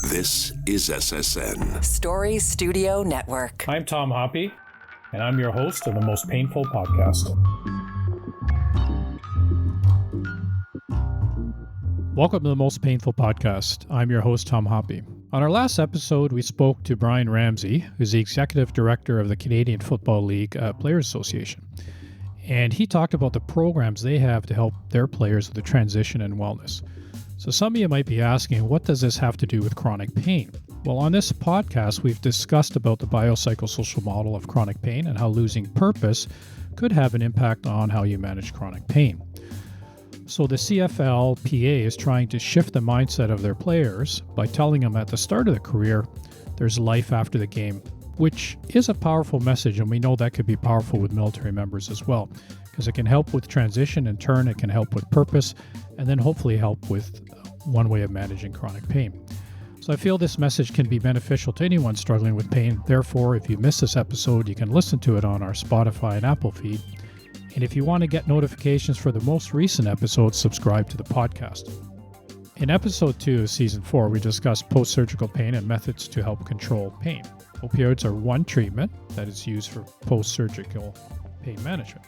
This is SSN. Story Studio Network. I'm Tom Hoppe, and I'm your host of the Most Painful Podcast. Welcome to the Most Painful Podcast. I'm your host, Tom Hoppe. On our last episode, we spoke to Brian Ramsey, who's the Executive Director of the Canadian Football League Players Association. And he talked about the programs they have to help their players with the transition and wellness. So some of you might be asking, what does this have to do with chronic pain? Well, on this podcast, we've discussed about the biopsychosocial model of chronic pain and how losing purpose could have an impact on how you manage chronic pain. So the CFLPA is trying to shift the mindset of their players by telling them at the start of the career, there's life after the game, which is a powerful message, and we know that could be powerful with military members as well, because it can help with transition. In turn, it can help with purpose, and then hopefully help with one way of managing chronic pain. So I feel this message can be beneficial to anyone struggling with pain. Therefore, if you missed this episode, you can listen to it on our Spotify and Apple feed. And if you want to get notifications for the most recent episodes, subscribe to the podcast. In episode 2 of season 4, we discussed post-surgical pain and methods to help control pain. Opioids are one treatment that is used for post-surgical pain management.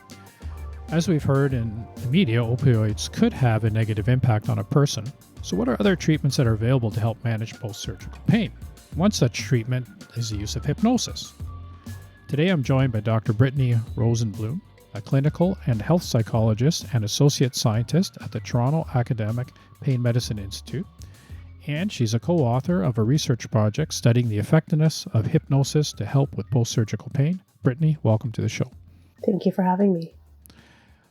As we've heard in the media, opioids could have a negative impact on a person. So what are other treatments that are available to help manage post-surgical pain? One such treatment is the use of hypnosis. Today I'm joined by Dr. Brittany Rosenbloom, a clinical and health psychologist and associate scientist at the Toronto Academic Pain Medicine Institute. And she's a co-author of a research project studying the effectiveness of hypnosis to help with post-surgical pain. Brittany, welcome to the show. Thank you for having me.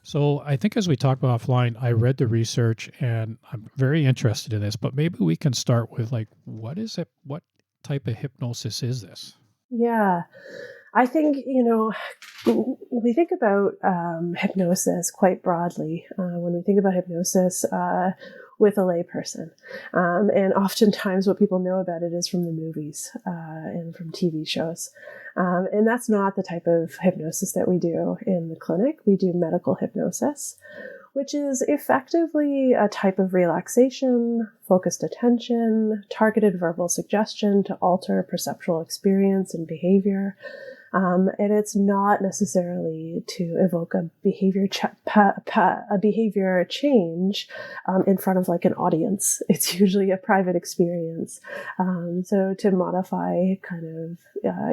So I think as we talked about offline, I read the research and I'm very interested in this, but maybe we can start with what is it? What type of hypnosis is this? Yeah, I think, we think about hypnosis quite broadly when we think about hypnosis with a layperson. And oftentimes what people know about it is from the movies and from TV shows. And that's not the type of hypnosis that we do in the clinic. We do medical hypnosis, which is effectively a type of relaxation, focused attention, targeted verbal suggestion to alter perceptual experience and behavior. And it's not necessarily to evoke a behavior change in front of an audience. It's usually a private experience. So to modify kind of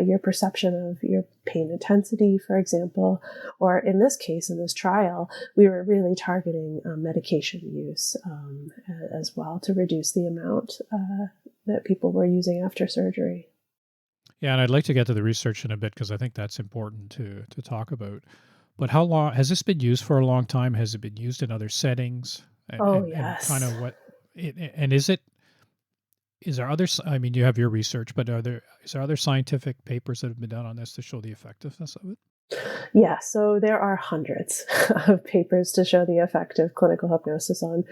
your perception of your pain intensity, for example, or in this case, in this trial, we were really targeting medication use as well to reduce the amount that people were using after surgery. Yeah, and I'd like to get to the research in a bit because I think that's important to talk about. But how long has this been used for? A long time? Has it been used in other settings? Yes. And kind of is there other? I mean, you have your research, but is there other scientific papers that have been done on this to show the effectiveness of it? Yeah, so there are hundreds of papers to show the effect of clinical hypnosis on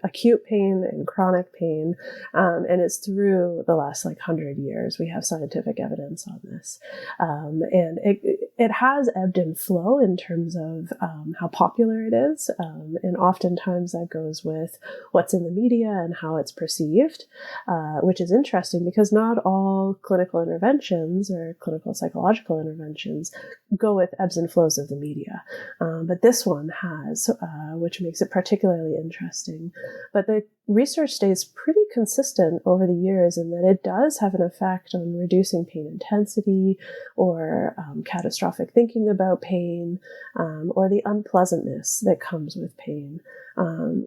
acute pain and chronic pain, and it's through the last 100 years we have scientific evidence on this, and it has ebbed and flow in terms of how popular it is, and oftentimes that goes with what's in the media and how it's perceived, which is interesting because not all clinical interventions or clinical psychological interventions go with ebbs and flows of the media. But this one has, which makes it particularly interesting. But the research stays pretty consistent over the years in that it does have an effect on reducing pain intensity or catastrophic thinking about pain or the unpleasantness that comes with pain,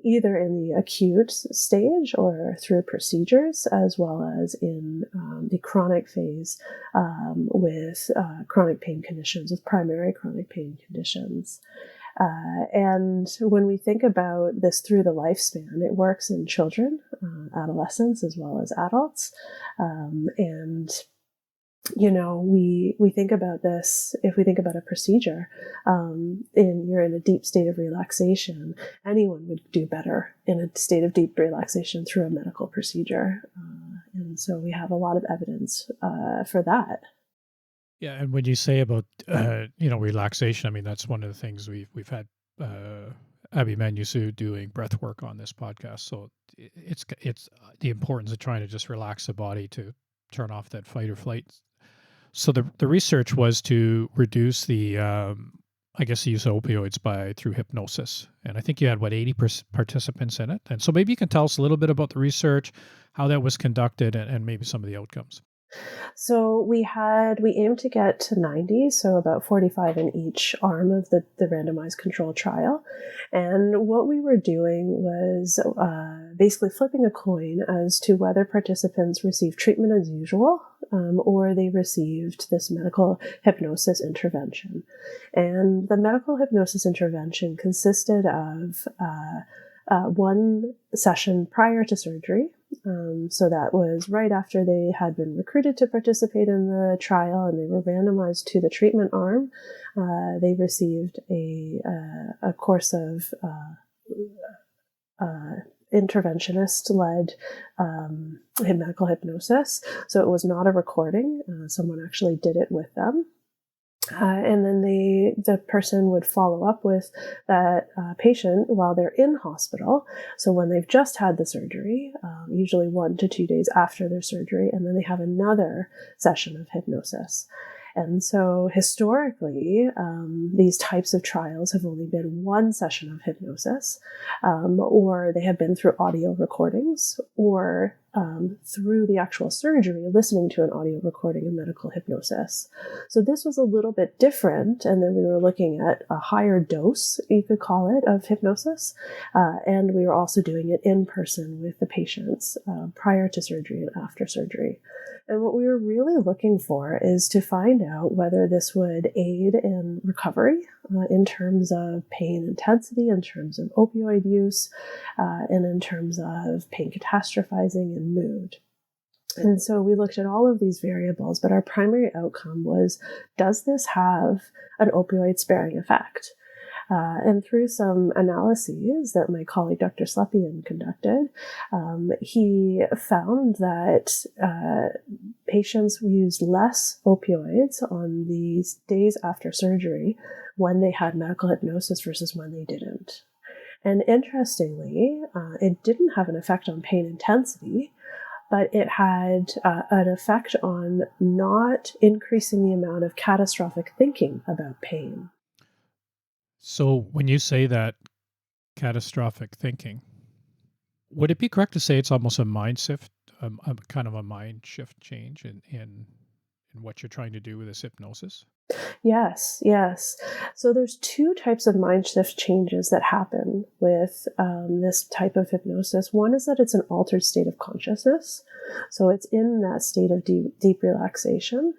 either in the acute stage or through procedures, as well as in the chronic phase with chronic pain conditions, with primary chronic pain conditions. And when we think about this through the lifespan, it works in children, adolescents, as well as adults. We think about this, if we think about a procedure, you're in a deep state of relaxation, anyone would do better in a state of deep relaxation through a medical procedure. And so we have a lot of evidence for that. Yeah, and when you say about relaxation, I mean that's one of the things we've had Abby Manusu doing breath work on this podcast. So it's the importance of trying to just relax the body to turn off that fight or flight. So the research was to reduce the I guess the use of opioids through hypnosis, and I think you had 80 participants in it. And so maybe you can tell us a little bit about the research, how that was conducted, and maybe some of the outcomes. So we aimed to get to 90, so about 45 in each arm of the randomized control trial. And what we were doing was basically flipping a coin as to whether participants received treatment as usual or they received this medical hypnosis intervention. And the medical hypnosis intervention consisted of one session prior to surgery. So that was right after they had been recruited to participate in the trial and they were randomized to the treatment arm. They received a course of interventionist-led medical hypnosis. So it was not a recording. Someone actually did it with them. And then the person would follow up with that patient while they're in hospital. So when they've just had the surgery, usually 1 to 2 days after their surgery, and then they have another session of hypnosis. And so historically, these types of trials have only been one session of hypnosis, or they have been through audio recordings, or through the actual surgery, listening to an audio recording of medical hypnosis. So this was a little bit different, and then we were looking at a higher dose, you could call it, of hypnosis, and we were also doing it in person with the patients prior to surgery and after surgery. And what we were really looking for is to find out whether this would aid in recovery in terms of pain intensity, in terms of opioid use, and in terms of pain catastrophizing and mood. And so we looked at all of these variables, but our primary outcome was, does this have an opioid sparing effect? And through some analyses that my colleague Dr. Slepian conducted, he found that patients used less opioids on these days after surgery when they had medical hypnosis versus when they didn't. And interestingly, it didn't have an effect on pain intensity, but it had an effect on not increasing the amount of catastrophic thinking about pain. So when you say that catastrophic thinking, would it be correct to say it's almost a mind shift, a kind of a mind shift change in what you're trying to do with this hypnosis? Yes. So there's two types of mind shift changes that happen with this type of hypnosis. One is that it's an altered state of consciousness. So it's in that state of deep relaxation.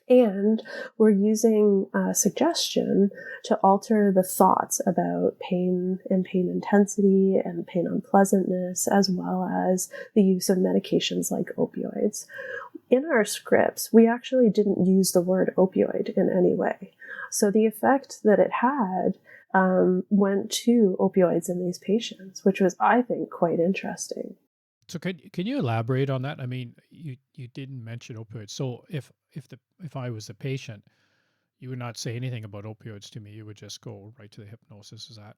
And we're using suggestion to alter the thoughts about pain and pain intensity and pain unpleasantness, as well as the use of medications like opioids. In our scripts, we actually didn't use the word opioid in any way. So the effect that it had went to opioids in these patients, which was, I think, quite interesting. So can you elaborate on that? I mean, you didn't mention opioids. So if I was the patient, you would not say anything about opioids to me. You would just go right to the hypnosis. Is that?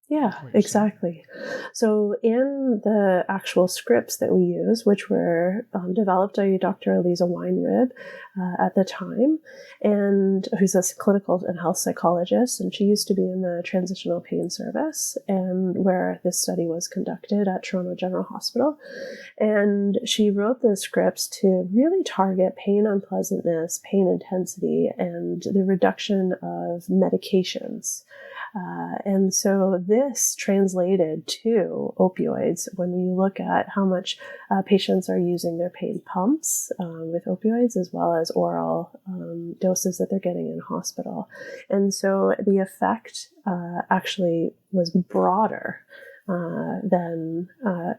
Yeah, exactly. So in the actual scripts that we use, which were developed by Dr. Eliza Weinrib at the time, and who's a clinical and health psychologist, and she used to be in the transitional pain service, and where this study was conducted at Toronto General Hospital. And she wrote the scripts to really target pain unpleasantness, pain intensity, and the reduction of medications. And so this translated to opioids when we look at how much patients are using their pain pumps with opioids, as well as oral doses that they're getting in hospital. And so the effect actually was broader than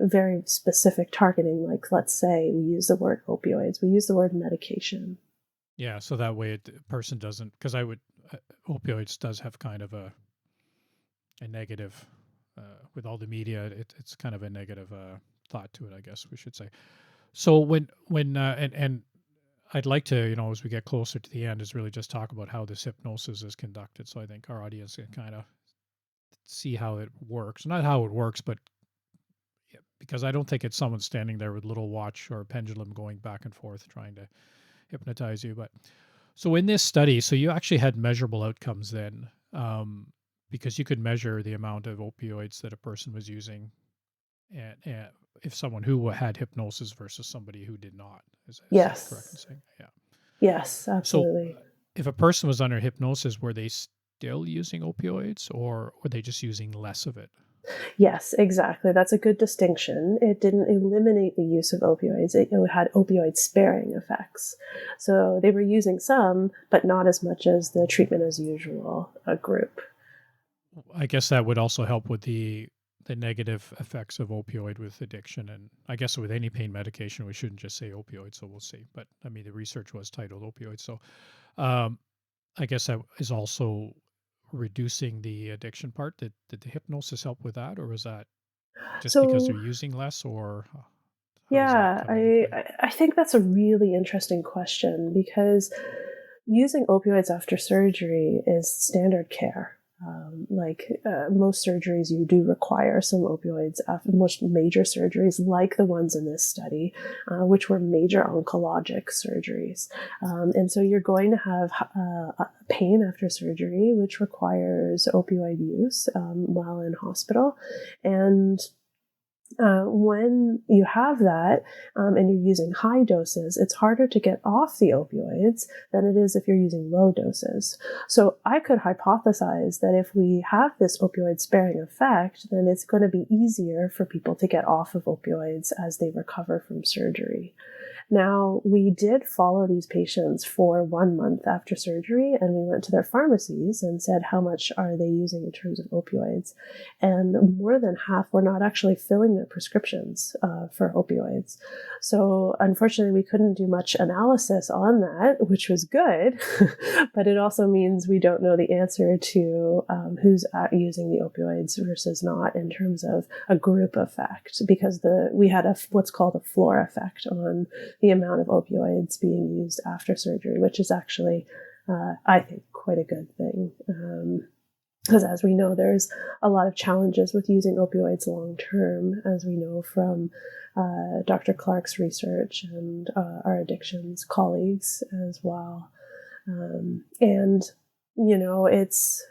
very specific targeting. Like, let's say we use the word opioids, we use the word medication. Yeah, so that way a person doesn't, because opioids does have kind of a negative, with all the media, it's kind of a negative thought to it, I guess we should say. So when and I'd like to, as we get closer to the end, is really just talk about how this hypnosis is conducted. So I think our audience can kind of see how it works. Not how it works, but because I don't think it's someone standing there with a little watch or a pendulum going back and forth trying to hypnotize you. But so in this study, so you actually had measurable outcomes then, because you could measure the amount of opioids that a person was using, and if someone who had hypnosis versus somebody who did not. Is that correct in Yes. saying? Yeah. Yes, So absolutely. if a person was under hypnosis, were they still using opioids, or were they just using less of it? Yes, exactly. That's a good distinction. It didn't eliminate the use of opioids. It had opioid sparing effects. So they were using some, but not as much as the treatment as usual group. I guess that would also help with the negative effects of opioid with addiction, and I guess with any pain medication, we shouldn't just say opioid. So we'll see. But I mean, the research was titled opioids, so um, I guess that is also reducing the addiction part. Did the hypnosis help with that, or was that just because they're So using less, or how does that yeah, come into play? I think that's a really interesting question because using opioids after surgery is standard care. Most surgeries, you do require some opioids after most major surgeries, like the ones in this study, which were major oncologic surgeries. And so you're going to have pain after surgery, which requires opioid use while in hospital. And when you have that and you're using high doses, it's harder to get off the opioids than it is if you're using low doses. So I could hypothesize that if we have this opioid sparing effect, then it's going to be easier for people to get off of opioids as they recover from surgery. Now, we did follow these patients for 1 month after surgery, and we went to their pharmacies and said, how much are they using in terms of opioids? And more than half were not actually filling their prescriptions for opioids. So unfortunately, we couldn't do much analysis on that, which was good, but it also means we don't know the answer to who's using the opioids versus not in terms of a group effect, because we had what's called a floor effect on the amount of opioids being used after surgery, which is actually, I think, quite a good thing. Because as we know, there's a lot of challenges with using opioids long term, as we know from Dr. Clark's research and our addictions colleagues as well. It's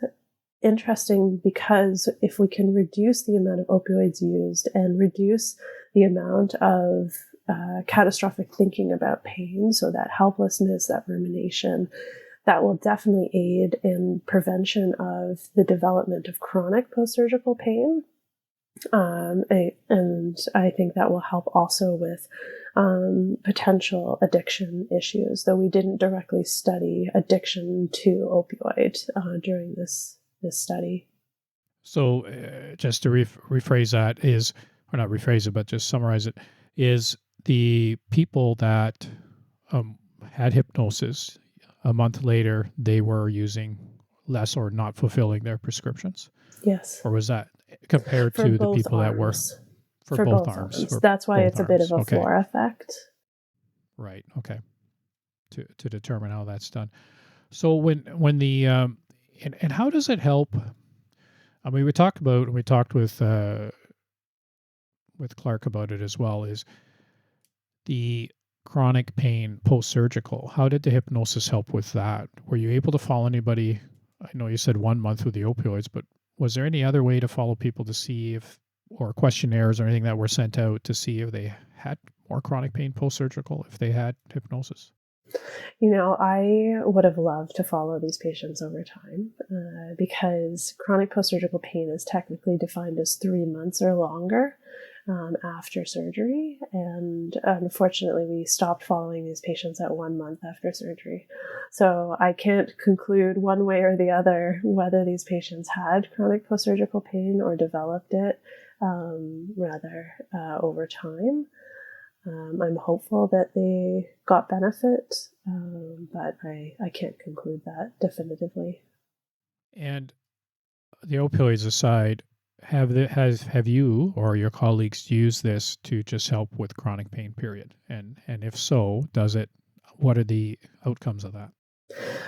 interesting because if we can reduce the amount of opioids used and reduce the amount of catastrophic thinking about pain, so that helplessness, that rumination, that will definitely aid in prevention of the development of chronic post-surgical pain. And I think that will help also with potential addiction issues, though we didn't directly study addiction to opioid during this study. So just to rephrase that is, or not rephrase it, but just summarize it, is the people that had hypnosis, a month later, they were using less or not fulfilling their prescriptions? Yes. Or was that compared For to the both people that were arms. for both arms? For That's why both it's a bit arms. of a Okay. floor effect. Right. Okay. To determine how that's done. So when the and how does it help? I mean, we talked with Clark about it as well, is the chronic pain post-surgical. How did the hypnosis help with that? Were you able to follow anybody? I know you said 1 month with the opioids, but was there any other way to follow people to see if, or questionnaires or anything that were sent out to see if they had more chronic pain post-surgical, if they had hypnosis? I would have loved to follow these patients over time because chronic post-surgical pain is technically defined as 3 months or longer after surgery. And unfortunately, we stopped following these patients at 1 month after surgery. So I can't conclude one way or the other whether these patients had chronic post-surgical pain or developed it over time. I'm hopeful that they got benefit, but I can't conclude that definitively. And the opioids aside, have you or your colleagues used this to just help with chronic pain, period? And if so, what are the outcomes of that?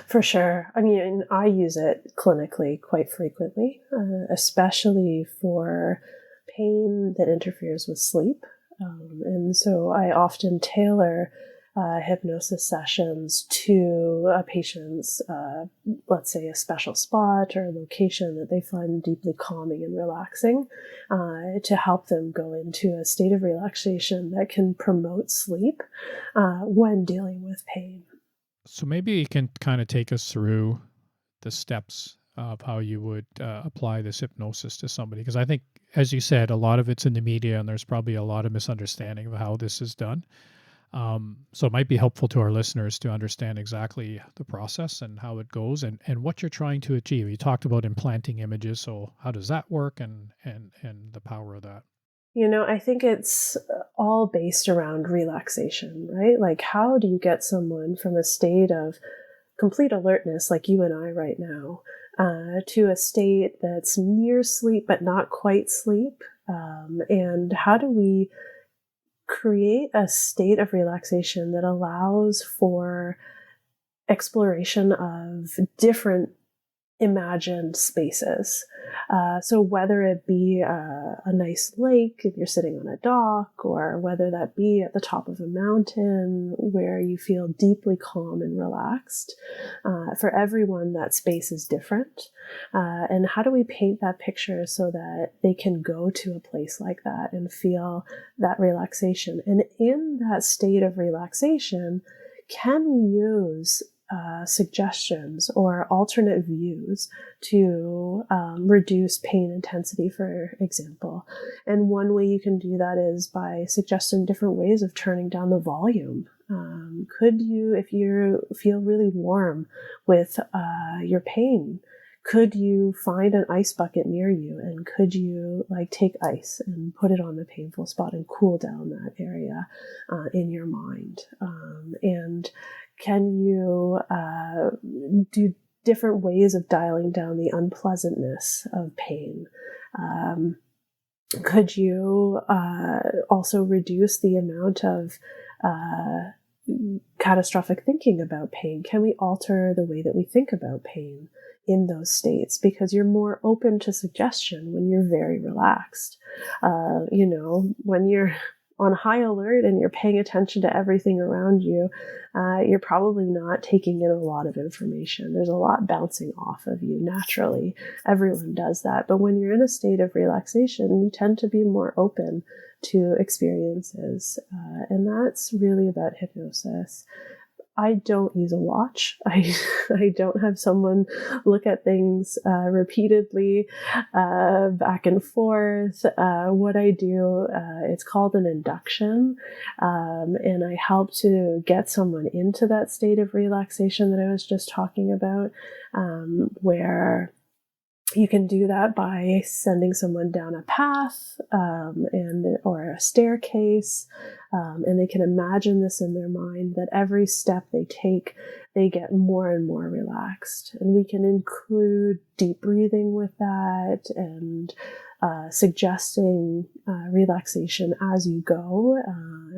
For sure. I mean, I use it clinically quite frequently, especially for pain that interferes with sleep. And so I often tailor hypnosis sessions to a patient's, let's say, a special spot or a location that they find deeply calming and relaxing, to help them go into a state of relaxation that can promote sleep when dealing with pain. So maybe you can kind of take us through the steps of how you would apply this hypnosis to somebody. Because I think, as you said, a lot of it's in the media and there's probably a lot of misunderstanding of how this is done. So it might be helpful to our listeners to understand exactly the process and how it goes and what you're trying to achieve. You talked about implanting images. So how does that work and the power of that? I think it's all based around relaxation, right? Like, how do you get someone from a state of complete alertness, like you and I right now, to a state that's near sleep but not quite sleep? And how do we create a state of relaxation that allows for exploration of different imagined spaces? So whether it be a nice lake if you're sitting on a dock, or whether that be at the top of a mountain where you feel deeply calm and relaxed, for everyone that space is different. And how do we paint that picture so that they can go to a place like that and feel that relaxation? And in that state of relaxation, can we use suggestions or alternate views to reduce pain intensity, for example? And one way you can do that is by suggesting different ways of turning down the volume. Could you, if you feel really warm with your pain, could you find an ice bucket near you, and could you take ice and put it on the painful spot and cool down that area in your mind? And can you do different ways of dialing down the unpleasantness of pain? Could you also reduce the amount of catastrophic thinking about pain? Can we alter the way that we think about pain in those states? Because you're more open to suggestion when you're very relaxed. When you're on high alert and you're paying attention to everything around you, you're probably not taking in a lot of information. There's a lot bouncing off of you naturally. Everyone does that. But when you're in a state of relaxation, you tend to be more open to experiences. And that's really about hypnosis. I don't use a watch. I don't have someone look at things repeatedly, back and forth. What I do, it's called an induction, and I help to get someone into that state of relaxation that I was just talking about, where you can do that by sending someone down a path or a staircase, and they can imagine this in their mind, that every step they take, they get more and more relaxed. And we can include deep breathing with that, and suggesting relaxation as you go.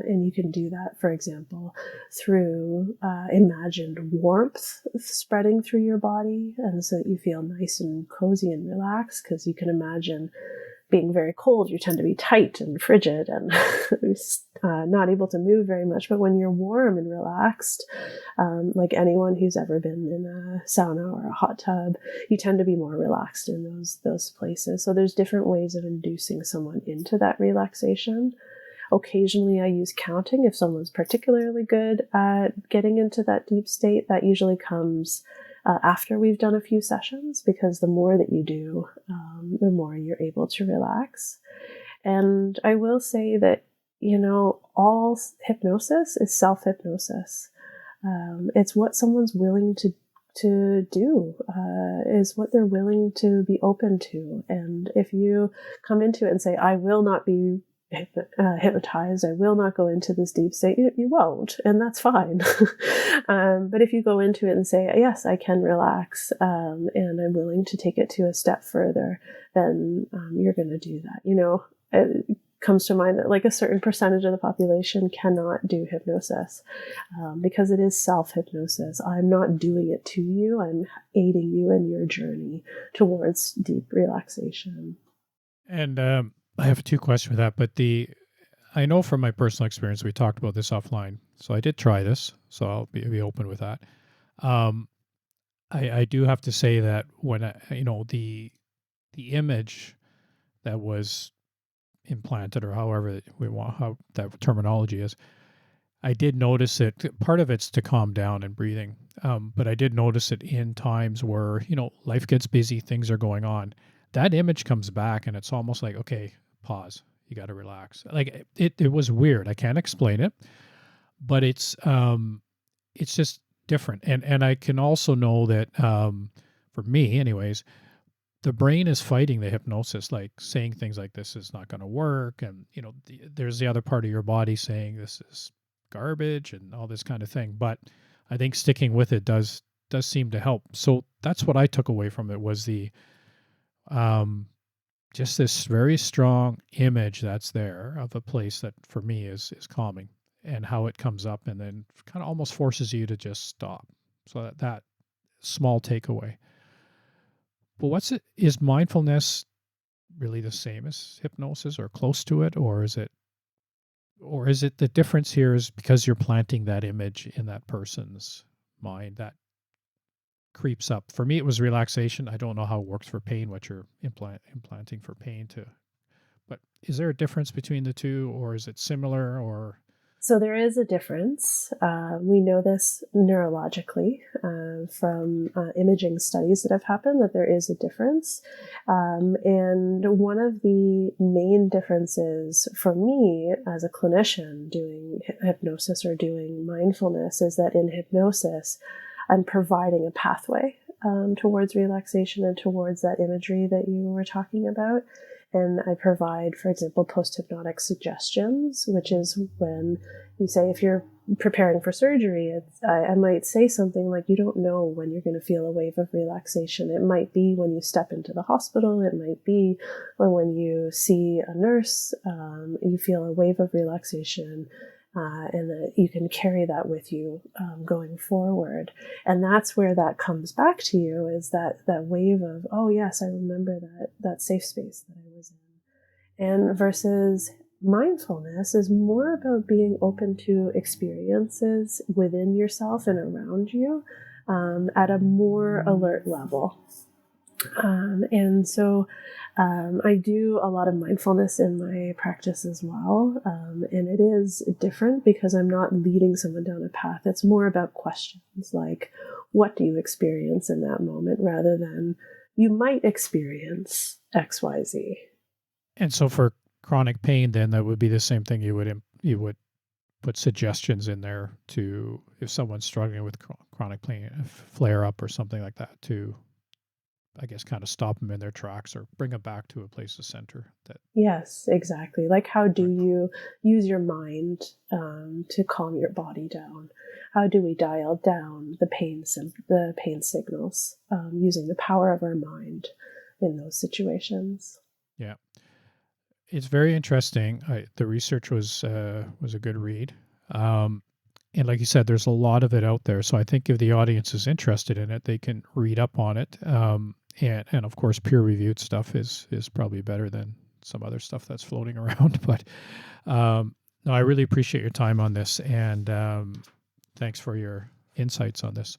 And you can do that, for example, through imagined warmth spreading through your body, and so that you feel nice and cozy and relaxed, because you can imagine being very cold, you tend to be tight and frigid and not able to move very much. But when you're warm and relaxed, like anyone who's ever been in a sauna or a hot tub, you tend to be more relaxed in those places. So there's different ways of inducing someone into that relaxation. Occasionally I use counting if someone's particularly good at getting into that deep state. That usually comes after we've done a few sessions, because the more that you do, the more you're able to relax. And I will say that, all hypnosis is self-hypnosis. It's what someone's willing to do, is what they're willing to be open to. And if you come into it and say, I will not be hypnotized, I will not go into this deep state, you won't, and that's fine. But if you go into it and say, yes, I can relax, and I'm willing to take it to a step further, then you're going to do that. comes to mind that like a certain percentage of the population cannot do hypnosis because it is self-hypnosis. I'm not doing it to you. I'm aiding you in your journey towards deep relaxation. And I have two questions for that, but I know from my personal experience, we talked about this offline, so I did try this, so I'll be open with that. I do have to say that when the image that was implanted, or however we want, how that terminology is, I did notice it. Part of it's to calm down and breathing, but I did notice it in times where life gets busy, things are going on. That image comes back, and it's almost like, okay, pause. You got to relax. Like it was weird. I can't explain it, but it's just different. And I can also know that for me, anyways, the brain is fighting the hypnosis, like saying things like this is not going to work, and there's the other part of your body saying this is garbage and all this kind of thing. But I think sticking with it does seem to help. So that's what I took away from it, was the just this very strong image that's there of a place that for me is calming, and how it comes up and then kind of almost forces you to just stop. So that small takeaway. But is mindfulness really the same as hypnosis or close to it, or is it the difference here is because you're planting that image in that person's mind that creeps up? For me, it was relaxation. I don't know how it works for pain, what you're implanting for pain to, but is there a difference between the two, or is it similar? Or So there is a difference. We know this neurologically from imaging studies that have happened, that there is a difference. And one of the main differences for me as a clinician doing hypnosis or doing mindfulness is that in hypnosis, I'm providing a pathway towards relaxation and towards that imagery that you were talking about. And I provide, for example, post-hypnotic suggestions, which is when you say, if you're preparing for surgery, I might say something like, you don't know when you're going to feel a wave of relaxation. It might be when you step into the hospital. It might be when you see a nurse, you feel a wave of relaxation. And that you can carry that with you going forward. And that's where that comes back to you, is that wave of, oh yes, I remember that safe space that I was in. And versus mindfulness is more about being open to experiences within yourself and around you at a more alert level. And so I do a lot of mindfulness in my practice as well. And it is different because I'm not leading someone down a path. It's more about questions like, what do you experience in that moment, rather than you might experience X, Y, Z. And so for chronic pain, then that would be the same thing. You would put suggestions in there to, if someone's struggling with chronic pain, a flare up or something like that, to, I guess, kind of stop them in their tracks or bring them back to a place of center. Yes, exactly. Like, how do you use your mind to calm your body down? How do we dial down the pain signals using the power of our mind in those situations? Yeah, it's very interesting. The research was a good read. And like you said, there's a lot of it out there. So I think if the audience is interested in it, they can read up on it. And of course, peer-reviewed stuff is probably better than some other stuff that's floating around. But no, I really appreciate your time on this, and thanks for your insights on this.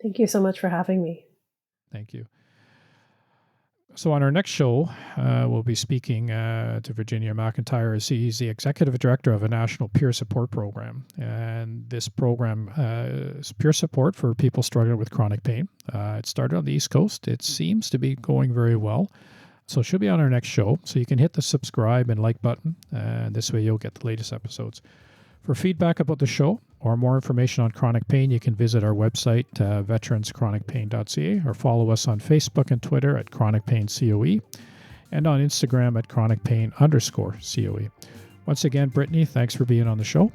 Thank you so much for having me. Thank you. So on our next show, we'll be speaking to Virginia McIntyre. She's the executive director of a national peer support program. And this program is peer support for people struggling with chronic pain. It started on the East Coast. It seems to be going very well. So she'll be on our next show. So you can hit the subscribe and like button. And this way you'll get the latest episodes. For feedback about the show or more information on chronic pain, you can visit our website, veteranschronicpain.ca, or follow us on Facebook and Twitter at chronicpaincoe, and on Instagram at chronicpain_COE. Once again, Brittany, thanks for being on the show.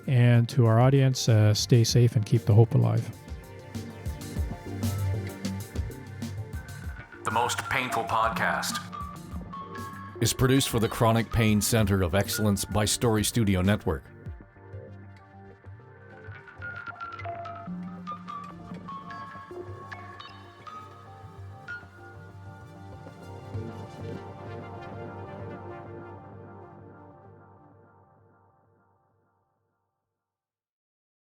And to our audience, stay safe and keep the hope alive. The Most Painful Podcast. is produced for the Chronic Pain Center of Excellence by Story Studio Network.